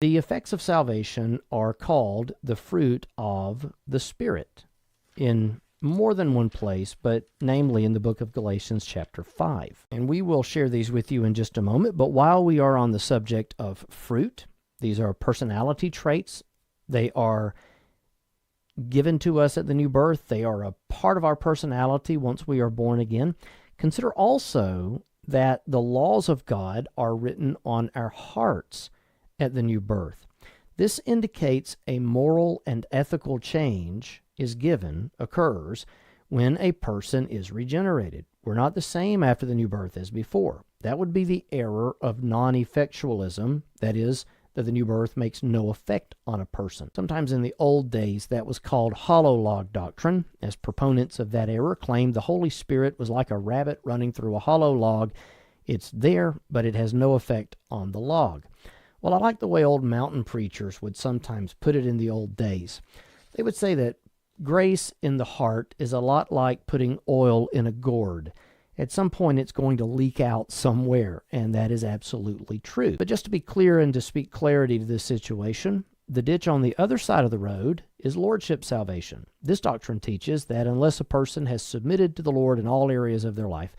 The effects of salvation are called the fruit of the Spirit in more than one place, but namely in the book of Galatians chapter 5. And we will share these with you in just a moment, but while we are on the subject of fruit, these are personality traits. They are given to us at the new birth. They are a part of our personality once we are born again. Consider also that the laws of God are written on our hearts at the new birth. This indicates a moral and ethical change occurs when a person is regenerated. We're not the same after the new birth as before. That would be the error of non-effectualism, that is, that the new birth makes no effect on a person. Sometimes in the old days that was called hollow log doctrine, as proponents of that error claimed the Holy Spirit was like a rabbit running through a hollow log. It's there, but it has no effect on the log. Well, I like the way old mountain preachers would sometimes put it in the old days. They would say that grace in the heart is a lot like putting oil in a gourd. At some point, it's going to leak out somewhere, and that is absolutely true. But just to be clear and to speak clarity to this situation, the ditch on the other side of the road is Lordship salvation. This doctrine teaches that unless a person has submitted to the Lord in all areas of their life,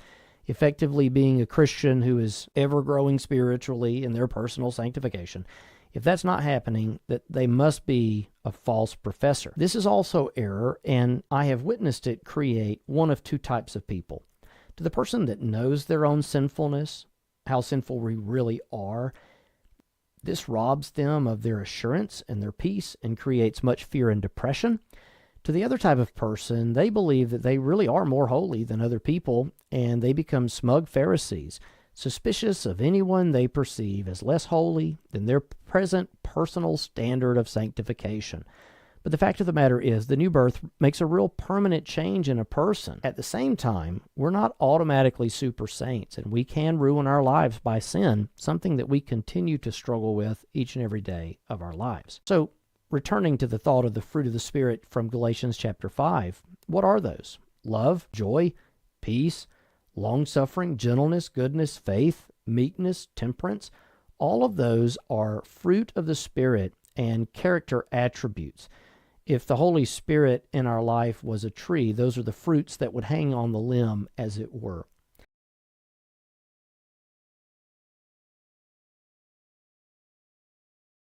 effectively being a Christian who is ever growing spiritually in their personal sanctification, if that's not happening, that they must be a false professor. This is also error, and I have witnessed it create one of two types of people. To the person that knows their own sinfulness, how sinful we really are, this robs them of their assurance and their peace and creates much fear and depression. To the other type of person, they believe that they really are more holy than other people, and they become smug Pharisees, suspicious of anyone they perceive as less holy than their present personal standard of sanctification. But the fact of the matter is, the new birth makes a real permanent change in a person. At the same time, we're not automatically super saints, and we can ruin our lives by sin, something that we continue to struggle with each and every day of our lives. So, returning to the thought of the fruit of the Spirit from Galatians chapter 5, what are those? Love, joy, peace, long-suffering, gentleness, goodness, faith, meekness, temperance. All of those are fruit of the Spirit and character attributes. If the Holy Spirit in our life was a tree, those are the fruits that would hang on the limb, as it were.